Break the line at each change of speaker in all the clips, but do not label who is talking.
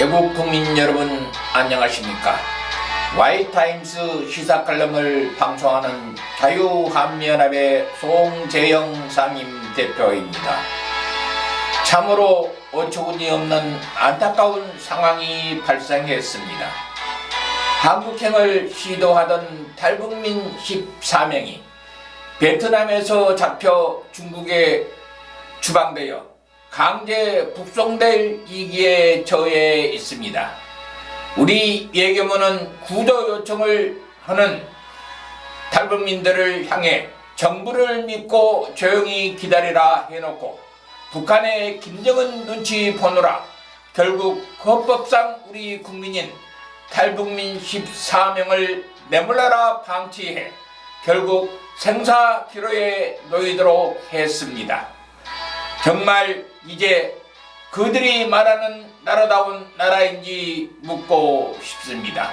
애국 국민 여러분 안녕하십니까? Y타임스 시사칼럼을 방송하는 자유한미연합의 송재영 상임대표입니다. 참으로 어처구니 없는 안타까운 상황이 발생했습니다. 한국행을 시도하던 탈북민 14명이 베트남에서 잡혀 중국에 추방되어 강제 북송될 위기에 처해 있습니다. 우리 외교부는 구조 요청을 하는 탈북민들을 향해 정부를 믿고 조용히 기다리라 해놓고 북한의 김정은 눈치 보느라 결국 헌법상 우리 국민인 탈북민 14명을 내몰라라 방치해 결국 생사기로에 놓이도록 했습니다. 정말 이제 그들이 말하는 나라다운 나라인지 묻고 싶습니다.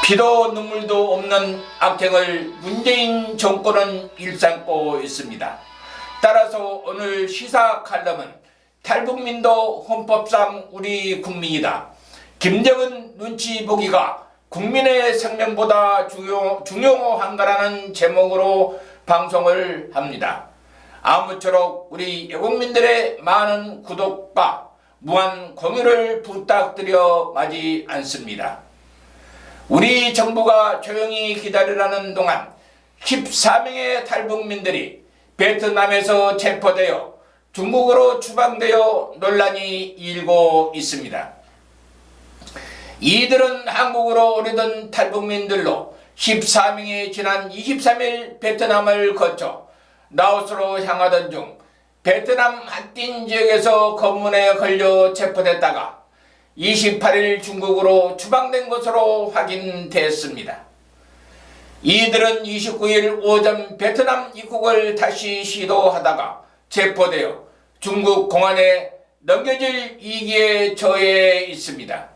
피도 눈물도 없는 악행을 문재인 정권은 일삼고 있습니다. 따라서 오늘 시사 칼럼은 탈북민도 헌법상 우리 국민이다. 김정은 눈치 보기가 국민의 생명보다 중요한가라는 제목으로 방송을 합니다. 아무쪼록 우리 애국민들의 많은 구독과 무한 공유를 부탁드려 마지 않습니다. 우리 정부가 조용히 기다리라는 동안 14명의 탈북민들이 베트남에서 체포되어 중국으로 추방되어 논란이 일고 있습니다. 이들은 한국으로 오려던 탈북민들로 14명이 지난 23일 베트남을 거쳐 라오스로 향하던 중 베트남 핫딘 지역에서 검문에 걸려 체포됐다가 28일 중국으로 추방된 것으로 확인됐습니다. 이들은 29일 오전 베트남 입국을 다시 시도하다가 체포되어 중국 공안에 넘겨질 위기에 처해 있습니다.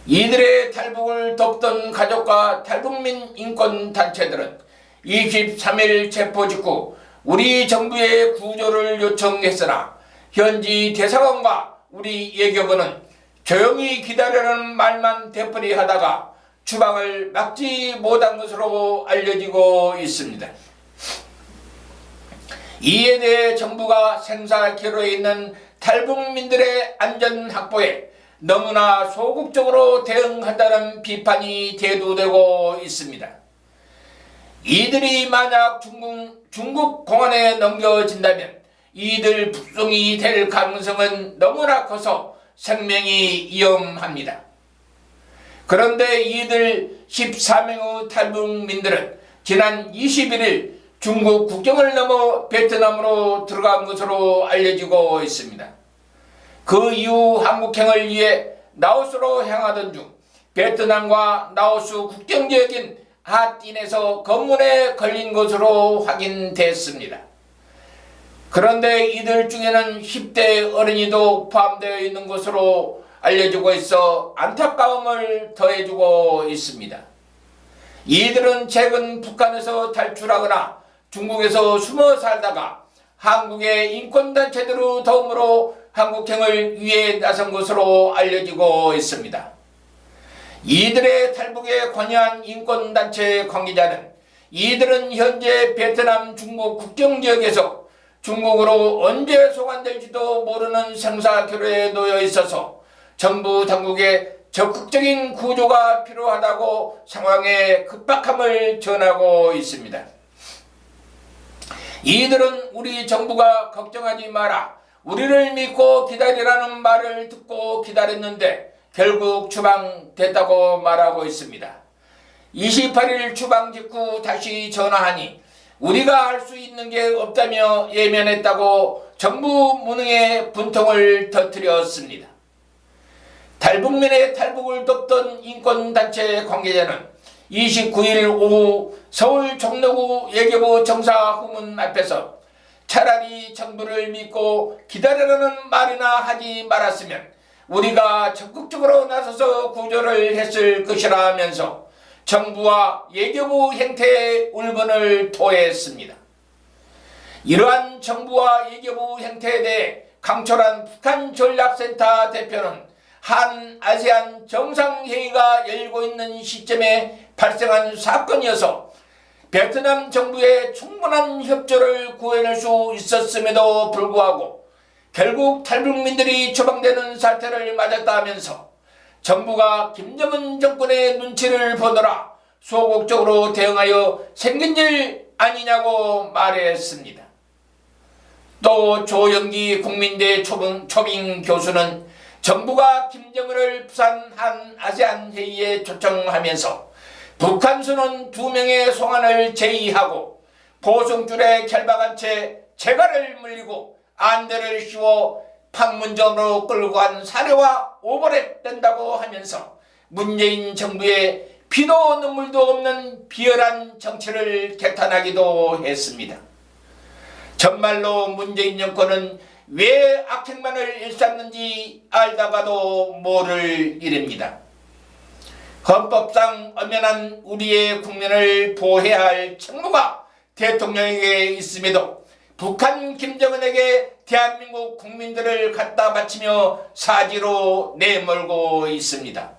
이들의 탈북을 돕던 가족과 탈북민 인권단체들은 23일 체포 직후 우리 정부의 구조를 요청했으나 현지 대사관과 우리 외교부는 조용히 기다리라는 말만 되풀이하다가 추방을 막지 못한 것으로 알려지고 있습니다. 이에 대해 정부가 생사기로에 있는 탈북민들의 안전 확보에 너무나 소극적으로 대응한다는 비판이 대두되고 있습니다. 이들이 만약 중국 공안에 넘겨진다면 이들 북송이 될 가능성은 너무나 커서 생명이 위험합니다. 그런데 이들 14명의 탈북민들은 지난 21일 중국 국경을 넘어 베트남으로 들어간 것으로 알려지고 있습니다. 그 이후 한국행을 위해 라오스로 향하던 중 베트남과 라오스 국경지역인 핫딘에서 검문에 걸린 것으로 확인됐습니다. 그런데 이들 중에는 10대 어린이도 포함되어 있는 것으로 알려지고 있어 안타까움을 더해주고 있습니다. 이들은 최근 북한에서 탈출하거나 중국에서 숨어 살다가 한국의 인권단체들의 도움으로 한국행을 위해 나선 것으로 알려지고 있습니다. 이들의 탈북에 관여한 인권단체 관계자는 이들은 현재 베트남 중국 국경지역에서 중국으로 언제 송환될지도 모르는 생사기로에 놓여 있어서 정부 당국의 적극적인 구조가 필요하다고 상황의 급박함을 전하고 있습니다. 이들은 우리 정부가 걱정하지 마라, 우리를 믿고 기다리라는 말을 듣고 기다렸는데 결국 추방됐다고 말하고 있습니다. 28일 추방 직후 다시 전화하니 우리가 할 수 있는 게 없다며 예면했다고 정부 무능의 분통을 터뜨렸습니다. 탈북민의 탈북을 돕던 인권단체 관계자는 29일 오후 서울 종로구 외교부 정사후문 앞에서 차라리 정부를 믿고 기다리라는 말이나 하지 말았으면 우리가 적극적으로 나서서 구조를 했을 것이라면서 정부와 외교부 행태에 울분을 토했습니다. 이러한 정부와 외교부 행태에 대해 강철한 북한 전략센터 대표는 한 아세안 정상회의가 열리고 있는 시점에 발생한 사건이어서 베트남 정부의 충분한 협조를 구해낼 수 있었음에도 불구하고 결국 탈북민들이 처방되는 사태를 맞았다 하면서 정부가 김정은 정권의 눈치를 보느라 소극적으로 대응하여 생긴 일 아니냐고 말했습니다. 또 조영기 국민대 초빙 교수는 정부가 김정은을 부산 한 아세안 회의에 초청하면서 북한 순원 2명의 송환을 제의하고 보성줄에 결박한 채 재갈을 물리고 안대를 씌워 판문점으로 끌고 간 사례와 오버랩된다고 하면서 문재인 정부의 피도 눈물도 없는 비열한 정치를 개탄하기도 했습니다. 정말로 문재인 정권은 왜 악행만을 일삼는지 알다가도 모를 일입니다. 헌법상 엄연한 우리의 국민을 보호해야 할 책무가 대통령에게 있음에도 북한 김정은에게 대한민국 국민들을 갖다 바치며 사지로 내몰고 있습니다.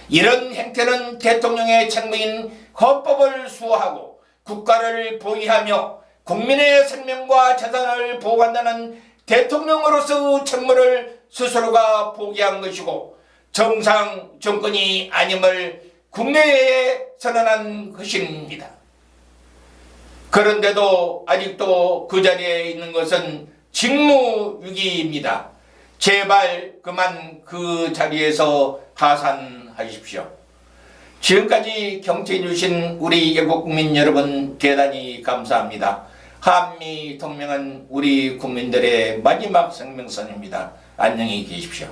이런 행태는 대통령의 책무인 헌법을 수호하고 국가를 보위하며 국민의 생명과 재산을 보호한다는 대통령으로서 책무를 스스로가 포기한 것이고 정상 정권이 아님을 국내에 선언한 것입니다. 그런데도 아직도 그 자리에 있는 것은 직무유기입니다. 제발 그만 그 자리에서 하산하십시오. 지금까지 경청해 주신 우리 애국국민 여러분 대단히 감사합니다. 한미동맹은 우리 국민들의 마지막 생명선입니다. 안녕히 계십시오.